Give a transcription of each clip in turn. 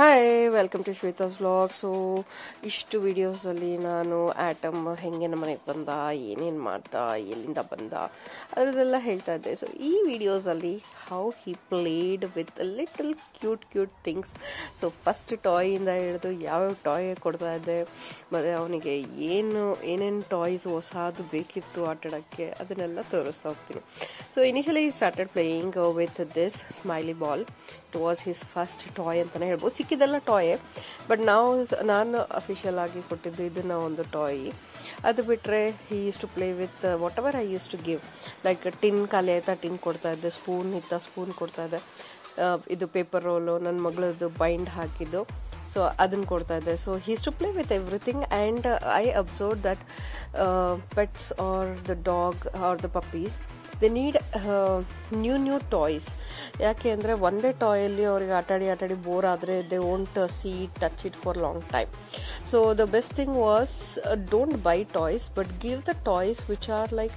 Hi, welcome to ಶ್ವೇತಾಸ್ vlog. So ಇಷ್ಟು ವಿಡಿಯೋಸಲ್ಲಿ ನಾನು ಆಟಮ್ ಹೆಂಗೆ ನಮ್ಮ ಮನೆಗೆ ಬಂದ, ಏನೇನು ಮಾಡ್ದ, ಎಲ್ಲಿಂದ ಬಂದ ಅದರದೆಲ್ಲ ಹೇಳ್ತಾ ಇದ್ದೆ. ಸೊ ಈ ವಿಡಿಯೋಸಲ್ಲಿ how he played with little cute things. So first ಟಾಯಿಂದ ಹಿಡಿದು ಯಾವ್ಯಾವ ಟಾಯ್ ಕೊಡ್ತಾ ಇದ್ದೆ, ಮತ್ತು ಅವನಿಗೆ ಏನೇನು ಟಾಯ್ಸ್ ಹೊಸದು ಬೇಕಿತ್ತು ಆಟಾಡೋಕ್ಕೆ ಅದನ್ನೆಲ್ಲ ತೋರಿಸ್ತಾ ಹೋಗ್ತೀನಿ. So initially started playing with this smiley ball. It was his first toy ಅಂತಲೇ ಹೇಳ್ಬೋದು. ಸಿಕ್ಕಿದೆಲ್ಲ ಟಾಯೇ, ಬಟ್ ನಾನು ಅಫಿಷಿಯಲ್ ಆಗಿ ಕೊಟ್ಟಿದ್ದು ಇದನ್ನ ಒಂದು ಟಾಯ್. ಅದು ಬಿಟ್ಟರೆ he use to play with whatever I use to give. Like tin ಖಾಲಿ ಆಯ್ತಾ, ಟಿನ್ ಕೊಡ್ತಾ ಇದ್ದೆ, ಸ್ಪೂನ್ ಇತ್ತ ಸ್ಪೂನ್ ಕೊಡ್ತಾ ಇದ್ದೆ. ಇದು ಪೇಪರ್ ರೋಲು ನನ್ನ ಮಗಳದ್ದು ಬೈಂಡ್ ಹಾಕಿದ್ದು, ಸೊ ಅದನ್ನು ಕೊಡ್ತಾ ಇದ್ದೆ. So he's to play with everything. And I observe that pets are the dog are the puppies, they need new toys. ಯಾಕೆ ಅಂದರೆ ಒಂದೇ ಟಾಯಲ್ಲಿ ಅವ್ರಿಗೆ ಆಟಾಡಿ ಬೋರ್ ಆದರೆ they won't see touch it for long time. So the best thing was don't buy toys, but give the toys which are like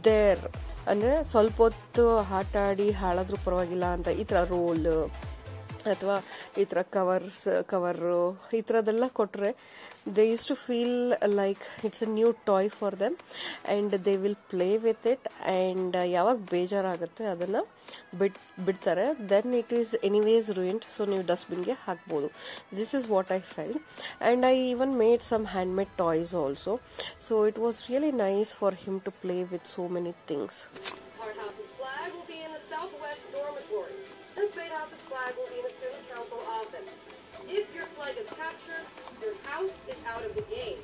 their. ಅಂದರೆ ಸ್ವಲ್ಪ ಹೊತ್ತು ಆಟಾಡಿ ಹಾಳಾದ್ರೂ ಪರವಾಗಿಲ್ಲ ಅಂತ ಈ ಥರ ರೋಲ್ ಅಥವಾ ಈ ಥರ ಕವರು ಈ ಥರದ್ದೆಲ್ಲ ಕೊಟ್ಟರೆ they use to feel like it's a new toy for them and they will play with it. And ಯಾವಾಗ ಬೇಜಾರಾಗುತ್ತೆ ಅದನ್ನು ಬಿಡ್ತಾರೆ, then it is anyways ruined. So ನೀವು ಡಸ್ಟ್ಬಿನ್ಗೆ ಹಾಕ್ಬೋದು. This is what I felt. And I even made some hand made toys also. So it was really nice for him to play with so many things. This Great Office flag will be in the Student Council office. If your flag is captured, your house is out of the game.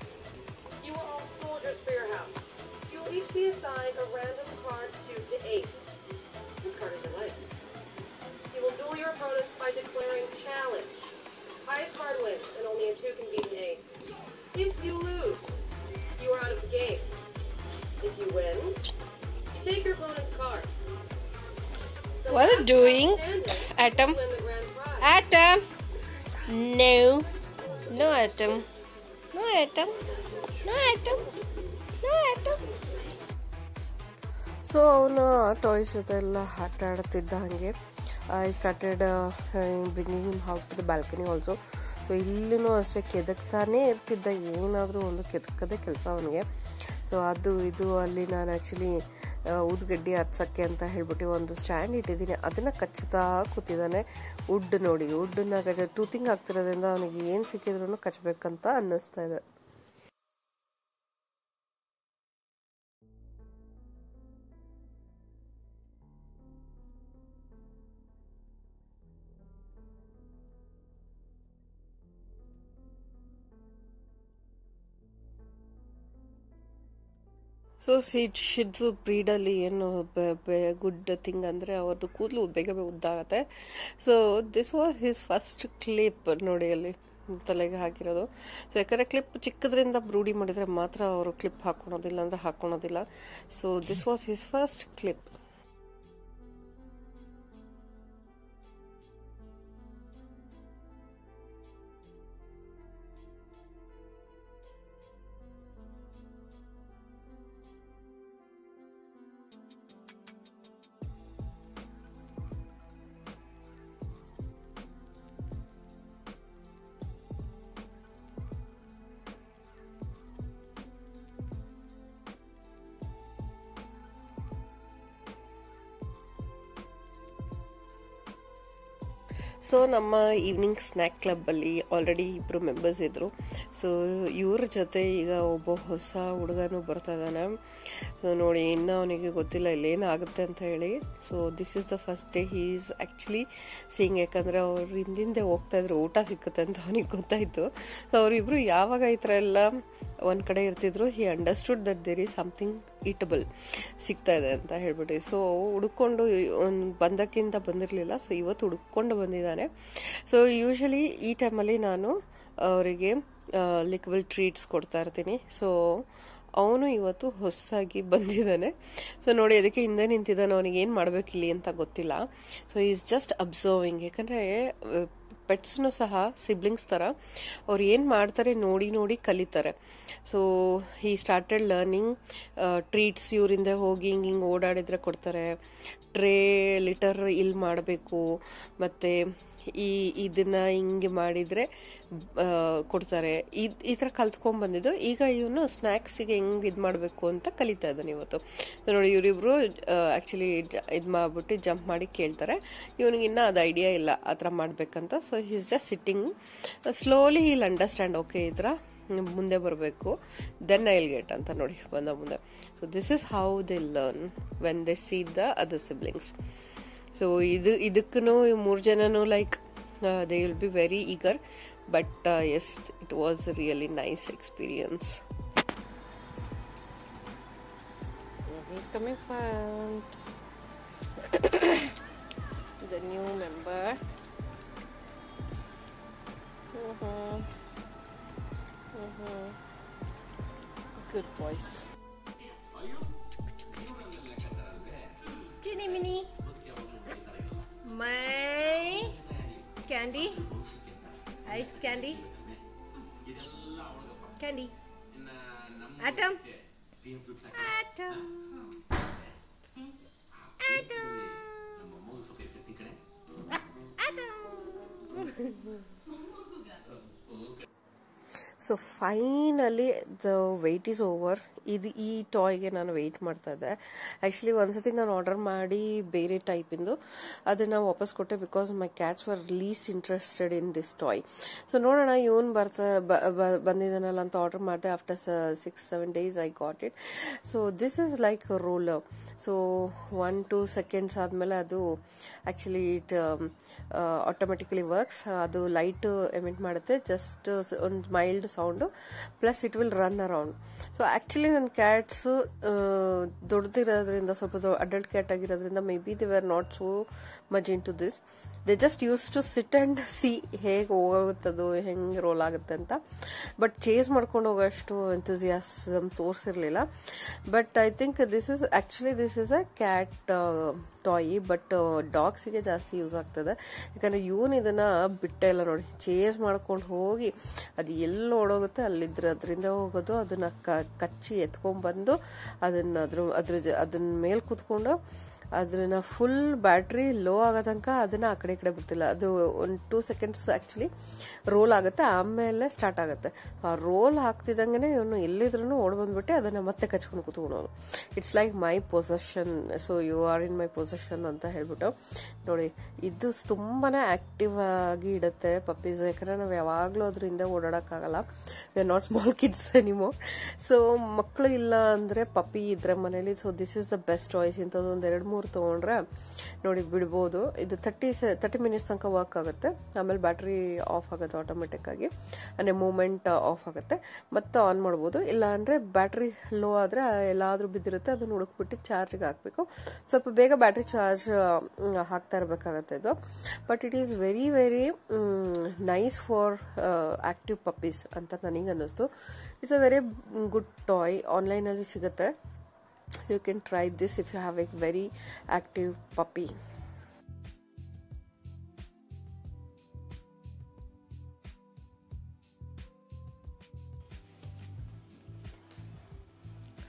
You are all soldiers for your house. You will each be assigned a random card 2 to 8. This card is your life. You will duel your opponents by declaring challenge. Highest card wins, and only a 2 can beat an ace. If you lose, you are out of the game. If you win, you take your opponent's card. What are you doing, Atom? Atom! No. No, Atom. No, Atom. No, Atom. No, Atom. So ಅವನು toys ಜೊತೆ ಎಲ್ಲ ಆಟ ಆಡ್ತಿದ್ದ ಹಾಗೆ I started bringing him out to the balcony also. So ಇಲ್ಲಿನೂ ಅಷ್ಟೇ ಕೆದಕ್ತಾನೇ ಇರ್ತಿದ್ದ, ಏನಾದರೂ ಒಂದು ಕೆದಕದೇ ಕೆಲಸ ಅವನಿಗೆ. ಸೊ ಅದು ಇದು ಅಲ್ಲಿ ನಾನು ಆ್ಯಕ್ಚುಲಿ ಊದ್ಗಡ್ಡಿ ಹತ್ಸಕ್ಕೆ ಅಂತ ಹೇಳ್ಬಿಟ್ಟು ಒಂದು ಸ್ಟ್ಯಾಂಡ್ ಇಟ್ಟಿದ್ದೀನಿ, ಅದನ್ನು ಕಚ್ಚುತ್ತಾ ಕೂತಿದ್ದಾನೆ. ವುಡ್ ನೋಡಿ, ವುಡ್ಡನ್ನ ಟೂತಿಂಗ್ ಆಗ್ತಿರೋದ್ರಿಂದ ಅವನಿಗೆ ಏನು ಸಿಕ್ಕಿದ್ರೂ ಕಚ್ಚಬೇಕಂತ ಅನ್ನಿಸ್ತಾ ಇದೆ. ಸೊ ಶಿಡ್ಸು ಬ್ರೀಡಲ್ಲಿ ಏನು ಗುಡ್ ಥಿಂಗ್ ಅಂದರೆ ಅವ್ರದ್ದು ಕೂದಲು ಬೇಗ ಉದ್ದಾಗತ್ತೆ. So this was his first clip ನೋಡಿ ಅಲ್ಲಿ ತಲೆಗೆ ಹಾಕಿರೋದು. ಸೊ ಯಾಕಂದರೆ ಕ್ಲಿಪ್ ಚಿಕ್ಕದ್ರಿಂದ ರೂಢಿ ಮಾಡಿದರೆ ಮಾತ್ರ ಅವರು ಕ್ಲಿಪ್ ಹಾಕೊಳೋದಿಲ್ಲ ಅಂದರೆ ಹಾಕೊಳೋದಿಲ್ಲ. So this was his first clip. So ನಮ್ಮ ಈವ್ನಿಂಗ್ ಸ್ನ್ಯಾಕ್ ಕ್ಲಬ್ಬಲ್ಲಿ ಆಲ್ರೆಡಿ 2 ಮೆಂಬರ್ಸ್ ಇದ್ದರು. ಸೊ ಇವ್ರ ಜೊತೆ ಈಗ ಒಬ್ಬ ಹೊಸ ಹುಡುಗನೂ ಬರ್ತಾ ಇದ್ದಾನೆ. ಸೊ ನೋಡಿ, ಇನ್ನೂ ಅವನಿಗೆ ಗೊತ್ತಿಲ್ಲ ಇಲ್ಲೇನಾಗುತ್ತೆ ಅಂತ ಹೇಳಿ. So this is the first day he is actually seeing. ಯಾಕಂದರೆ ಅವ್ರು ಹಿಂದಿಂದೆ ಹೋಗ್ತಾ ಇದ್ರು, ಊಟ ಸಿಕ್ಕುತ್ತೆ ಅಂತ ಅವನಿಗೆ ಗೊತ್ತಾಯಿತು. ಸೊ ಅವರಿಬ್ರು ಯಾವಾಗ ಈ ಥರ ಎಲ್ಲ ಒಂದು ಕಡೆ ಇರ್ತಿದ್ರು, he understood that there is something eatable ಸಿಗ್ತಾ ಇದೆ ಅಂತ ಹೇಳ್ಬಿಟ್ಟು. ಸೊ ಹುಡುಕೊಂಡು ಬಂದಕ್ಕಿಂತ ಬಂದಿರಲಿಲ್ಲ. ಸೊ ಇವತ್ತು ಹುಡುಕೊಂಡು ಬಂದಿದ್ದಾನೆ. ಸೊ ಯೂಶಲಿ ಈ ಟೈಮಲ್ಲಿ ನಾನು ಅವರಿಗೆ ಲಿಕ್ವಿಡ್ ಟ್ರೀಟ್ಸ್ ಕೊಡ್ತಾ ಇರ್ತೀನಿ. ಸೊ ಅವನು ಇವತ್ತು ಹೊಸದಾಗಿ ಬಂದಿದ್ದಾನೆ. ಸೊ ನೋಡಿ ಅದಕ್ಕೆ ಹಿಂದೆ ನಿಂತಿದ್ದಾನೆ, ಅವನಿಗೆ ಏನು ಮಾಡಬೇಕಿಲ್ಲಿ ಅಂತ ಗೊತ್ತಿಲ್ಲ. So is just observing. ಯಾಕಂದರೆ ಪೆಟ್ಸ್ನು ಸಹ ಸಿಬ್ಲಿಂಗ್ಸ್ ಥರ ಅವ್ರು ಏನು ಮಾಡ್ತಾರೆ ನೋಡಿ ನೋಡಿ ಕಲಿತಾರೆ. So he started learning treats. ಇವರಿಂದ ಹೋಗಿ ಹಿಂಗೆ ಓಡಾಡಿದ್ರೆ ಕೊಡ್ತಾರೆ, ಟ್ರೇ ಲಿಟರ್ ಇಲ್ಲಿ ಮಾಡಬೇಕು, ಮತ್ತು ಇದನ್ನ ಹಿಂಗೆ ಮಾಡಿದರೆ ಕೊಡ್ತಾರೆ. ಈ ಥರ ಕಲ್ತ್ಕೊಂಡ್ಬಂದಿದ್ದು. ಈಗ ಇವನು ಸ್ನ್ಯಾಕ್ಸಿಗೆ ಹೆಂಗೆ ಇದು ಮಾಡಬೇಕು ಅಂತ ಕಲಿತಾ ಇದ್ದಾನೆ ಇವತ್ತು. ನೋಡಿ ಇವರಿಬ್ರು ಆ್ಯಕ್ಚುಲಿ ಇದು ಮಾಡ್ಬಿಟ್ಟು ಜಂಪ್ ಮಾಡಿ ಕೇಳ್ತಾರೆ. ಇವನಿಗಿನ್ನ ಅದು ಐಡಿಯಾ ಇಲ್ಲ ಆ ಥರ ಮಾಡಬೇಕಂತ. So he's just sitting. Slowly he'll understand. Okay ಈ ಥರ ಮುಂದೆ ಬರಬೇಕು, ದೆನ್ ಐ ವಿಲ್ ಗೆಟ್ ಅಂತ ನೋಡಿ ಬಂದ ಮುಂದೆ. So this is how they learn when they see the other siblings. So ಇದಕ್ಕೂ 3 ಜನನು like they will be very eager. But yes, it was really nice experience. He's coming front. The new member. Good boys. Ginny Minnie. My candy. Ice candy. Candy. Atom. Atom. Atom. Atom. So finally the wait is over. ಈ ಟಾಯ್ಗೆ ನಾನು weight ಮಾಡ್ತಾ ಇದ್ದೆ. Actually ಒಂದ್ಸತಿ ನಾನು order ಮಾಡಿ ಬೇರೆ ಟೈಪಿಂದು ಅದನ್ನು ವಾಪಸ್ ಕೊಟ್ಟೆ, because my cats were least interested in this toy. So ನೋಡೋಣ ಇವನು ಬಂದಿದ್ದಾನಲ್ಲ ಅಂತ ಆರ್ಡರ್ ಮಾಡಿದೆ. After 6-7 days I got it. So this is like roller. So 1-2 seconds ಆದಮೇಲೆ ಅದು ಆ್ಯಕ್ಚುಲಿ ಇಟ್ ಆಟೋಮೆಟಿಕಲಿ ವರ್ಕ್ಸ್. ಅದು ಲೈಟ್ ಎಮಿಟ್ ಮಾಡುತ್ತೆ, ಜಸ್ಟ್ ಒಂದು mild sound, plus it will run around. So actually ನನ್ನ ಕ್ಯಾಟ್ಸು ದೊಡ್ಡದಿರೋದ್ರಿಂದ, ಸ್ವಲ್ಪ ಅಡಲ್ಟ್ ಕ್ಯಾಟ್ ಆಗಿರೋದ್ರಿಂದ maybe they were not so much in to this. They just use to sit and see ಹೇಗೆ ಹೋಗುತ್ತದು, ಹೆಂಗೆ roll ಆಗುತ್ತೆ ಅಂತ. ಬಟ್ ಚೇಸ್ ಮಾಡ್ಕೊಂಡು ಹೋಗೋಷ್ಟು ಎಂಥೂಸಿಯಾಸಮ್ ತೋರಿಸಿರ್ಲಿಲ್ಲ. But I think this is a cat toy, but ಡಾಗ್ಸಿಗೆ ಜಾಸ್ತಿ ಯೂಸ್ ಆಗ್ತದೆ. ಯಾಕಂದರೆ ಇವನು ಇದನ್ನು ಬಿಟ್ಟೆ ಇಲ್ಲ ನೋಡಿ, ಚೇಸ್ ಮಾಡ್ಕೊಂಡು ಹೋಗಿ ಅದು ಎಲ್ಲಿ ಓಡೋಗುತ್ತೆ ಅದರಿಂದ ಹೋಗೋದು, ಅದನ್ನು ಕಚ್ಚಿ ಎತ್ಕೊಂಡ್ಬಂದು ಅದನ್ನ ಮೇಲೆ ಕೂತ್ಕೊಂಡು ಅದನ್ನ ಫುಲ್ ಬ್ಯಾಟ್ರಿ ಲೋ ಆಗೋ ತನಕ ಅದನ್ನ ಆ ಕಡೆ ಬಿಡ್ತಿಲ್ಲ. ಅದು 1-2 seconds ಆ್ಯಕ್ಚುಲಿ ರೋಲ್ ಆಗುತ್ತೆ, ಆಮೇಲೆ ಸ್ಟಾರ್ಟ್ ಆಗುತ್ತೆ. ಆ ರೋಲ್ ಹಾಕ್ತಿದ್ದಂಗೆ ಇವನು ಎಲ್ಲಿದ್ರೂ ಓಡ್ ಬಂದ್ಬಿಟ್ಟು ಅದನ್ನು ಮತ್ತೆ ಕಚ್ಕೊಂಡು ಕೂತ್ಕೊಳೋನು. It's like my possession, so you are in my possession ಅಂತ ಹೇಳ್ಬಿಟ್ಟು. ನೋಡಿ ಇದು ತುಂಬಾ ಆ್ಯಕ್ಟಿವ್ ಆಗಿ ಇಡುತ್ತೆ ಪಪ್ಪೀಸ್. ಯಾಕಂದರೆ ನಾವು ಯಾವಾಗಲೂ ಅದರಿಂದ ಓಡಾಡೋಕ್ಕಾಗಲ್ಲ, we are not small kids anymore. So ಮಕ್ಕಳು ಇಲ್ಲ ಅಂದರೆ ಪಪ್ಪಿ ಇದ್ರೆ ಮನೇಲಿ. So this is the best choice. ಇಂಥದ್ದು ಒಂದು 2-3 ತೊಗೊಂಡ್ರೆ ನೋಡಿ ಬಿಡ್ಬೋದು. ಇದು 30 minutes ತನಕ ವರ್ಕ್ ಆಗುತ್ತೆ, ಆಮೇಲೆ ಬ್ಯಾಟ್ರಿ ಆಫ್ ಆಗುತ್ತೆ ಆಟೋಮೆಟಿಕ್ ಆಗಿ, ಅಂದರೆ ಮೂಮೆಂಟ್ ಆಫ್ ಆಗುತ್ತೆ, ಮತ್ತೆ ಆನ್ ಮಾಡ್ಬೋದು. ಇಲ್ಲ ಅಂದರೆ ಬ್ಯಾಟ್ರಿ ಲೋ ಆದರೆ ಎಲ್ಲಾದರೂ ಬಿದ್ದಿರುತ್ತೆ, ಅದನ್ನು ಹುಡುಕ್ಬಿಟ್ಟು ಚಾರ್ಜ್ಗೆ ಹಾಕಬೇಕು. ಸ್ವಲ್ಪ ಬೇಗ ಬ್ಯಾಟ್ರಿ ಚಾರ್ಜ್ ಹಾಕ್ತಾ ಇರಬೇಕಾಗತ್ತೆ ಇದು. But it is very very nice for active puppies ಅಂತ ನನಗೆ ಅನ್ನಿಸ್ತು. It's a very good toy. ಆನ್ಲೈನಲ್ಲಿ ಸಿಗುತ್ತೆ. You can try this if you have a very active puppy.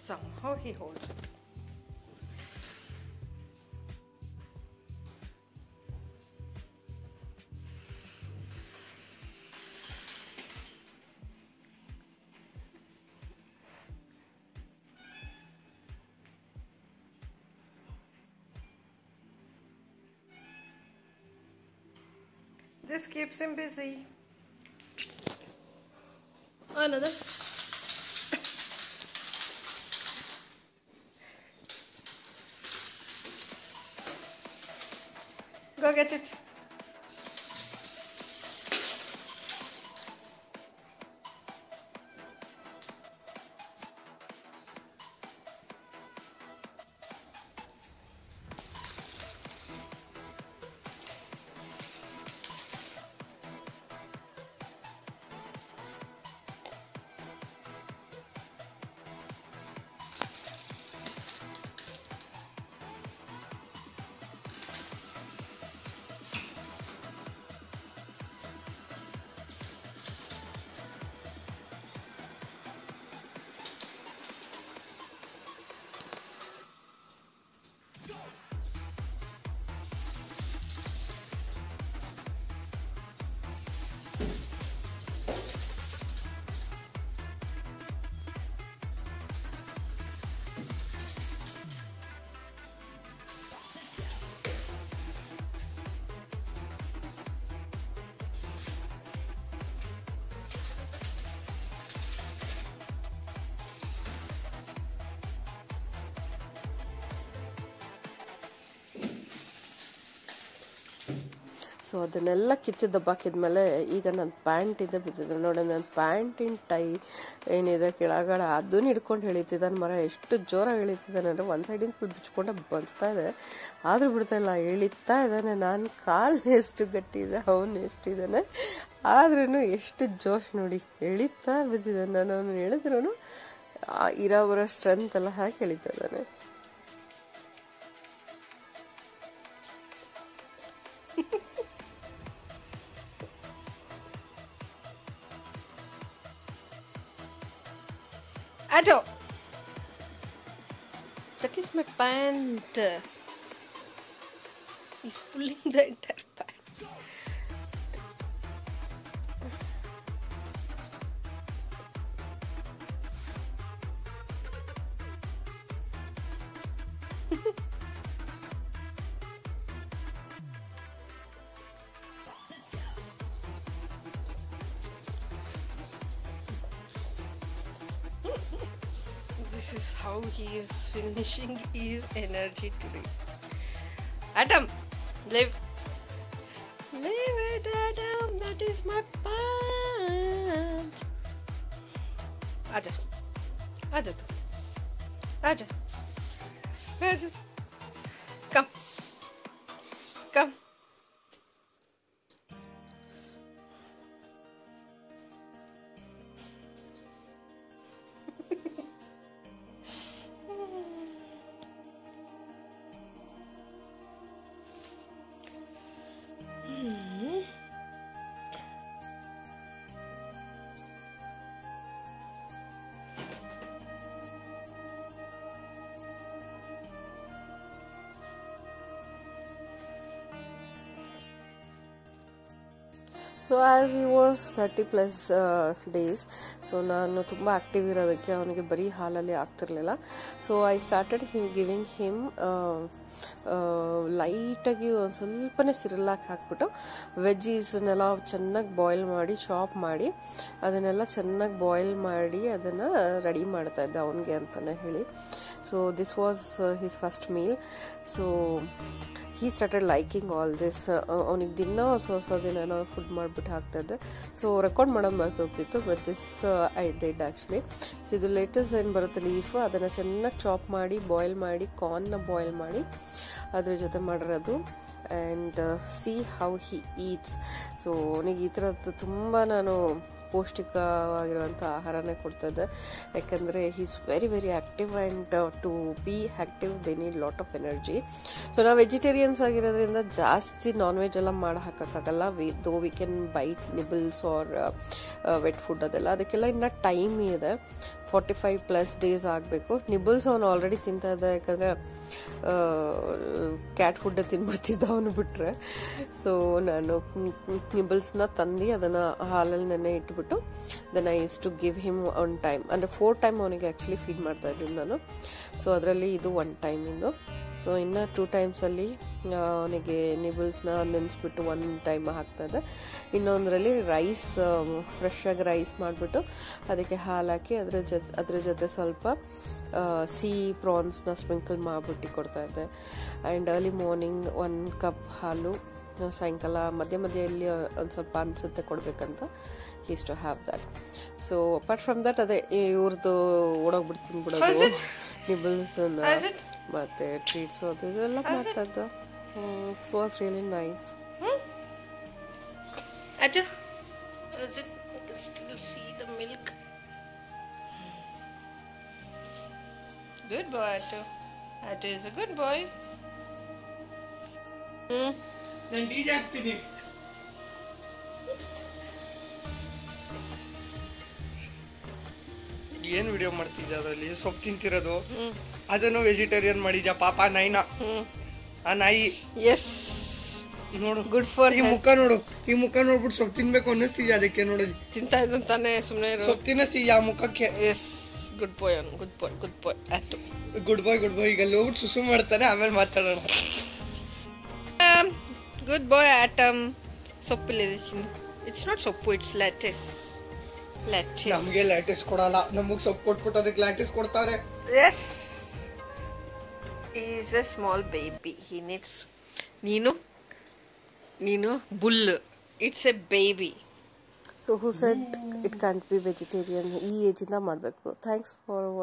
Somehow he holds it. This keeps him busy. Another. Go get it. So ಅದನ್ನೆಲ್ಲ ಕಿತ್ತಿ ದಬ್ಬಾಕಿದ್ಮೇಲೆ ಈಗ ನನ್ನ pant ಇದೆ ಬಿದ್ದಿದೆ ನೋಡಿ. ನನ್ನ ಪ್ಯಾಂಟಿನ ಟೈ ಏನಿದೆ ಕೆಳಗಡೆ ಅದನ್ನ ಹಿಡ್ಕೊಂಡು ಎಳಿತಿದ್ದಾನೆ ಮರ. ಎಷ್ಟು ಜೋರಾಗಿ ಎಳಿತಿದ್ದಾನೆ ಅಂದರೆ ಒಂದು ಸೈಡಿಂದ ಫುಲ್ ಬಿಚ್ಕೊಂಡು ಬರ್ತಾ ಇದೆ, ಆದರೂ ಬಿಡ್ತಾ ಇಲ್ಲ, ಎಳಿತಾ ಇದ್ದಾನೆ. ನಾನು ಕಾಲು ಎಷ್ಟು ಗಟ್ಟಿ ಇದೆ, ಅವನು ಎಷ್ಟಿದ್ದಾನೆ, ಆದ್ರೂ ಎಷ್ಟು ಜೋಶ್ ನೋಡಿ, ಎಳಿತಾ ಬಿದ್ದಿದ್ದಾನೆ. ನಾನು ಅವನು ಎಳೆದ್ರೂ ಇರೋ ಸ್ಟ್ರೆಂತ್ ಎಲ್ಲ ಹಾಕಿ ಎಳಿತಾ ಇದ್ದಾನೆ. Ado, that is my pant. He's pulling the entire pant. This is how he is finishing his energy today. Adam, live it, Adam. That is my pant. Aja, aja tu, aja, aja. Come, come. So as ಈ was 30+ days, so ನಾನು ತುಂಬ active ಇರೋದಕ್ಕೆ ಅವನಿಗೆ ಬರೀ ಹಾಲಲ್ಲಿ ಆಗ್ತಿರ್ಲಿಲ್ಲ. So I started giving him ಲೈಟಾಗಿ ಒಂದು ಸ್ವಲ್ಪನೇ ಸಿರಿಲಾಕ್ ಹಾಕ್ಬಿಟ್ಟು ವೆಜ್ಜೀಸ್ನೆಲ್ಲ ಚೆನ್ನಾಗಿ ಬಾಯ್ಲ್ ಮಾಡಿ ಚಾಪ್ ಮಾಡಿ ಅದನ್ನೆಲ್ಲ ಚೆನ್ನಾಗಿ ಬಾಯ್ಲ್ ಮಾಡಿ ಅದನ್ನು ರೆಡಿ ಮಾಡ್ತಾಯಿದ್ದೆ ಅವನಿಗೆ ಅಂತಲೇ ಹೇಳಿ. So this was his first meal. So he started liking all this. ಅವನಿಗೆ ದಿನ ಹೊಸ ದಿನ ಫುಡ್ ಮಾಡಿಬಿಟ್ಟು ಹಾಕ್ತಾಯಿದ್ದೆ. ಸೊ ರೆಕಾರ್ಡ್ ಮಾಡೋದು ಮರ್ತೋಗ್ತಿತ್ತು, but this I did actually. So ಇದು ಲೇಟೆಸ್ಟ್ ಏನು ಬರುತ್ತೆ ಲೀಫ್, ಅದನ್ನು ಚೆನ್ನಾಗಿ ಚಾಪ್ ಮಾಡಿ ಬಾಯ್ಲ್ ಮಾಡಿ ಕಾರ್ನ್ನ ಬಾಯ್ಲ್ ಮಾಡಿ ಅದ್ರ ಜೊತೆ ಮಾಡಿರೋದು. And see how he eats. So ಅವನಿಗೆ ಈ ಥರದ್ದು ತುಂಬ ನಾನು ಪೌಷ್ಟಿಕವಾಗಿರುವಂಥ ಆಹಾರನೇ ಕೊಡ್ತಾಯಿದ್ದೆ, ಯಾಕಂದರೆ he is very very active and to be active they need lot of energy. So ನಾವು ವೆಜಿಟೇರಿಯನ್ಸ್ ಆಗಿರೋದ್ರಿಂದ ಜಾಸ್ತಿ ನಾನ್ ವೆಜ್ ಎಲ್ಲ ಮಾಡಿ ಹಾಕೋಕ್ಕಾಗಲ್ಲ. We can bite nibbles or wet food ಅದೆಲ್ಲ, ಅದಕ್ಕೆಲ್ಲ ಇನ್ನೂ ಟೈಮ್ ಇದೆ. 45+ ಡೇಸ್ ಆಗಬೇಕು. ನಿಬಲ್ಸ್ ಅವನು ಆಲ್ರೆಡಿ ತಿಂತಾ ಇದ್ದ, ಯಾಕಂದರೆ ಕ್ಯಾಟ್ ಫುಡ್ ತಿನ್ಬಿಡ್ತಿದ್ದ ಅವನು ಬಿಟ್ಟರೆ. ಸೊ ನಾನು ನಿಬಲ್ಸ್ನ ತಂದು ಅದನ್ನು ಹಾಲಲ್ಲಿ ನೆನೆ ಇಟ್ಬಿಟ್ಟು then I use to give him one time, ಅಂದರೆ 4 ಟೈಮ್ ಅವನಿಗೆ ಆ್ಯಕ್ಚುಲಿ ಫೀಡ್ ಮಾಡ್ತಾ ಇದ್ದೀನಿ ನಾನು. ಸೊ ಅದರಲ್ಲಿ ಇದು 1 ಟೈಮಿಂದು. ಸೊ ಇನ್ನು 2 ಟೈಮ್ಸಲ್ಲಿ ಅವನಿಗೆ ನಿಬಲ್ಸ್ನ ನೆನೆಸ್ಬಿಟ್ಟು 1 ಟೈಮ್ ಹಾಕ್ತಾಯಿದ್ದೆ. ಇನ್ನೊಂದರಲ್ಲಿ ರೈಸ್, ಫ್ರೆಶ್ಶಾಗಿ ರೈಸ್ ಮಾಡಿಬಿಟ್ಟು ಅದಕ್ಕೆ ಹಾಲು ಹಾಕಿ ಅದ್ರ ಜೊತೆ ಸ್ವಲ್ಪ ಸೀ ಪ್ರಾನ್ಸ್ನ ಸ್ಪ್ರಿಂಕಲ್ ಮಾಡಿಬಿಟ್ಟು ಕೊಡ್ತಾಯಿದ್ದೆ. ಆ್ಯಂಡ್ ಅರ್ಲಿ ಮಾರ್ನಿಂಗ್ 1 ಕಪ್ ಹಾಲು, ಸಾಯಂಕಾಲ ಮಧ್ಯದಲ್ಲಿ ಒಂದು ಸ್ವಲ್ಪ ಅನಿಸುತ್ತೆ ಕೊಡಬೇಕಂತ, is to have that. So apart from that ಅದೇ ಇವ್ರದ್ದು ಓಡೋಗ್ಬಿಡ್ತೀನಿ ಬಿಡೋದು, ನಿಬಲ್ಸನ್ನು ಮತ್ತೆ ಟ್ರೀಟ್ಸು ಅದು ಇದೆಲ್ಲ ಮಾಡ್ತಾ ಇದ್ದ. It was really nice. Good boy, Atto. Atto is a good boy. ನಾನು ಡಿಜೆ ಆಗ್ತೀನಿ. ಏನ್ ವಿಡಿಯೋ ಮಾಡ್ತಿದ್ದೆ ಅದರಲ್ಲಿ? ಸೊಪ್ಪು ತಿಂತಿರೋದು, ಅದನ್ನು ವೆಜಿಟೇರಿಯನ್ ಮಾಡಿದ್ಯಾ ಪಾಪ ನಾಯಿನ. ಆ ನಾಯಿ ಎಸ್ ನೋಡು, ಗುಡ್ ಫಾರ್ ಈ ಮುಖ ನೋಡು, ಈ ಮುಖ ನೋಡ್ಬಿಟ್ಟು ಸೊಪ್ಪು ತಿನ್ಬೇಕು ಅನ್ನಿಸ್ತಿದ್ಯಾ ಅದಕ್ಕೆ? ನೋಡೋದು ತಿಂತಾ ಇದ್ದಂತಾನೆ ಸುಮ್ಮನೆ ಸೊಪ್ಪು ತಿನ್ನಿಸ್ತಿದ್ಯಾ ಆ ಮುಖಕ್ಕೆ? ಎಸ್ ಗುಡ್ ಬಾಯ್ ಅವನು, good bye good bye Atto. Good bye good bye. ಈಗ ಅಲ್ಲಿ ಹೋಗ್ಬಿಟ್ಟು ಸುಸು ಮಾಡ್ತಾನೆ, ಆಮೇಲೆ ಮಾತಾಡೋಣ. Good bye Atom. ಸೊಪ್ಪಿಲ್ಲಿದೆ ಚಿನ್ನು. ಇಟ್ಸ್ ನಾಟ್ ಸೊಪ್ಪು, ಇಟ್ಸ್ ಲ್ಯಾಟಿಸ್. ನಮ್ಗೆ ಲ್ಯಾಟಿಸ್ ಕೊಡಲ್ಲ, ನಮಗ್ ಸೊಪ್ಪು ಕೊಟ್ಬಿಟ್ಟು ಅದಕ್ಕೆ ಲ್ಯಾಟಿಸ್ ಕೊಡ್ತಾರೆ. Yes, is a small baby, he needs. ನೀನು ನೀನು bull, it's a baby. So who said it can't be vegetarian? ಈ ಏಜಿಂದ ಮಾಡಬೇಕು. Thanks for watching.